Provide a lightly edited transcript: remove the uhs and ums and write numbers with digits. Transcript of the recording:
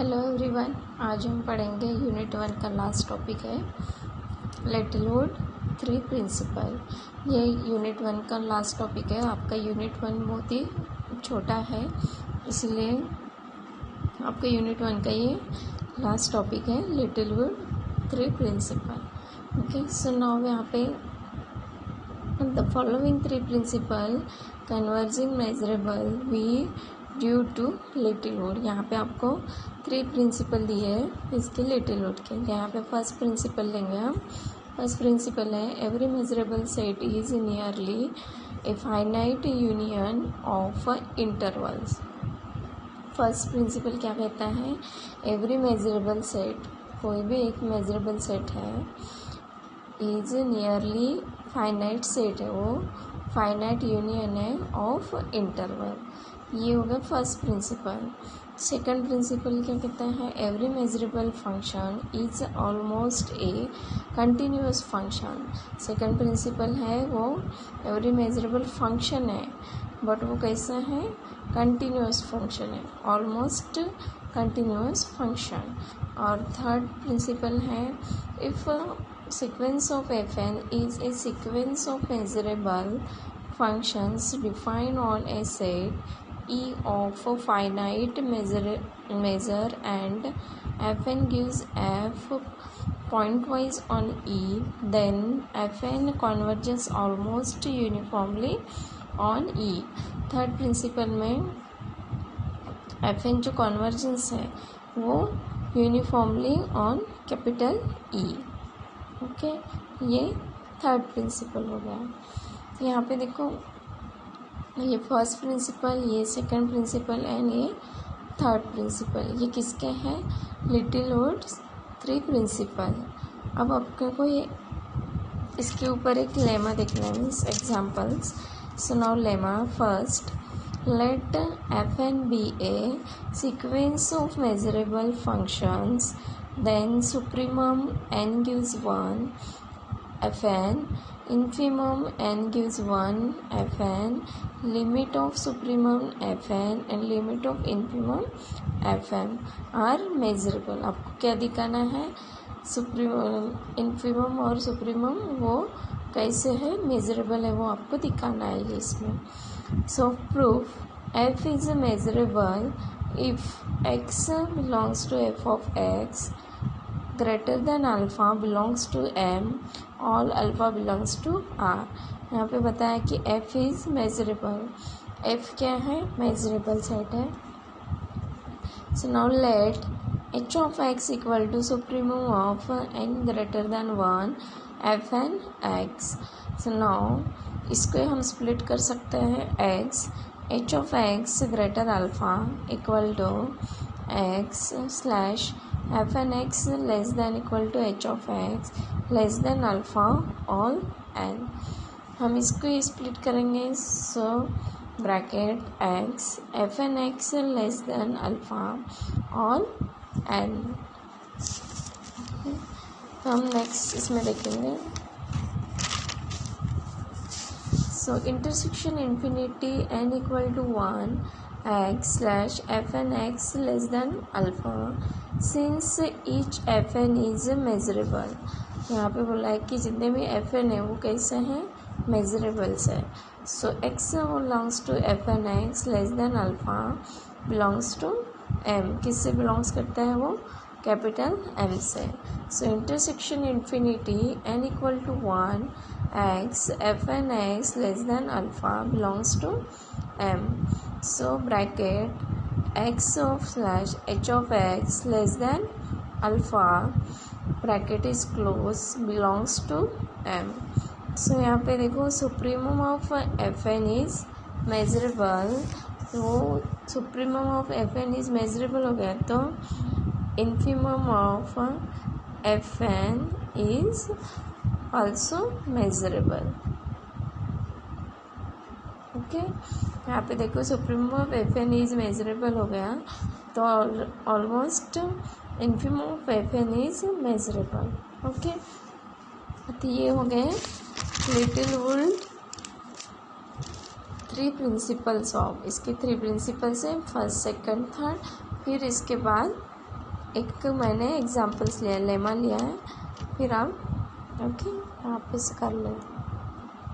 Hello everyone, आज हम पढ़ेंगे यूनिट 1 का लास्ट टॉपिक है लिटिलवुड 3 प्रिंसिपल। ये यूनिट 1 का लास्ट टॉपिक है। आपका यूनिट 1 बहुत ही छोटा है, इसलिए आपका यूनिट 1 का ये लास्ट टॉपिक है Littlewood 3 principle. Okay, so now यहाँ पे the following 3 principle converging measurable we due to Littlewood. यहाँ पे आपको 3 प्रिंसिपल दिए हैं इसके लिटिलवुड के। यहाँ पे फर्स्ट प्रिंसिपल लेंगे हम। फर्स्ट प्रिंसिपल है every measurable set is nearly a finite union of intervals. First principle क्या कहता है? एवरी मेजरेबल सेट, कोई भी एक मेजरेबल सेट है, इज नियरली फाइनाइट सेट है, वो फाइनाइट यूनियन है ऑफ इंटरवल। ये होगा फर्स्ट प्रिंसिपल। सेकंड प्रिंसिपल क्या कहता है? Every measurable function is almost a continuous function. Second principle है वो एवरी मेजरेबल फंक्शन है, बट वो कैसा है? कंटिन्यूअस फंक्शन है, ऑलमोस्ट कंटिन्यूअस फंक्शन। और थर्ड प्रिंसिपल है if sequence of fn is a sequence of measurable functions defined on a set E of a finite measure and fn gives f pointwise on E, then fn converges almost uniformly on E। Third principle में fn जो convergence है वो uniformly on capital E। Okay, ये third principle हो गया। यहाँ पे देखो, ये फर्स्ट प्रिंसिपल, ये सेकंड प्रिंसिपल एंड ये थर्ड प्रिंसिपल, ये किसके हैं? Littlewood 3 principle. अब आपको ये इसके ऊपर एक लेमा देखना है, means examples. So now lemma first, let fn be a sequence of measurable functions, then supremum n gives 1 fn, infimum n gives 1 fn, limit of supremum fn and limit of infimum fn are measurable। आपको क्या दिखाना है? Supremum, infimum और supremum वो कैसे है, measurable है, वो आपको दिखाना है इसमें। So proof f is measurable if x belongs to f of x greater than alpha belongs to m, all alpha belongs to r। यहाँ पे बताया कि f is measurable। f क्या है? measurable set है। So now let h of x equal to supremum of n greater than 1 f n x। So now इसको हम split कर सकते हैं x, h of x greater alpha equal to x slash F N X less than equal to h of x less than alpha all n। हम इसको split करेंगे, so bracket x F N X less than alpha all n। हम next इसमें देखेंगे। So intersection infinity n equal to 1 x slash fn x less than alpha since each fn is measurable। यहाँ पे बोला है कि जितने भी fn है वो कैसे हैं? measurables है। So x belongs to fn x less than alpha belongs to m। किससे बिलोंग्स करता है वो? कैपिटल m से। So intersection infinity n equal to 1 x fn x less than alpha belongs to m, so bracket x of slash h of x less than alpha bracket is close belongs to m। so यहाँ पे देखो supremum of fn is measurable, तो supremum of fn is measurable हो गया, तो infimum of fn is also measurable। Okay, यहाँ पे देखो supremum of fn is measurable हो गया, तो almost infimum of fn is measurable. Okay, तो ये हो गए लिटिलवुड 3 प्रिंसिपल्स ऑफ, इसके 3 प्रिंसिपल्स हैं, फर्स्ट सेकंड थर्ड, फिर इसके बाद एक मैंने एग्जाम्पल्स लिया, लेमा लिया है, फिर आप ओके आप इसे कर लो।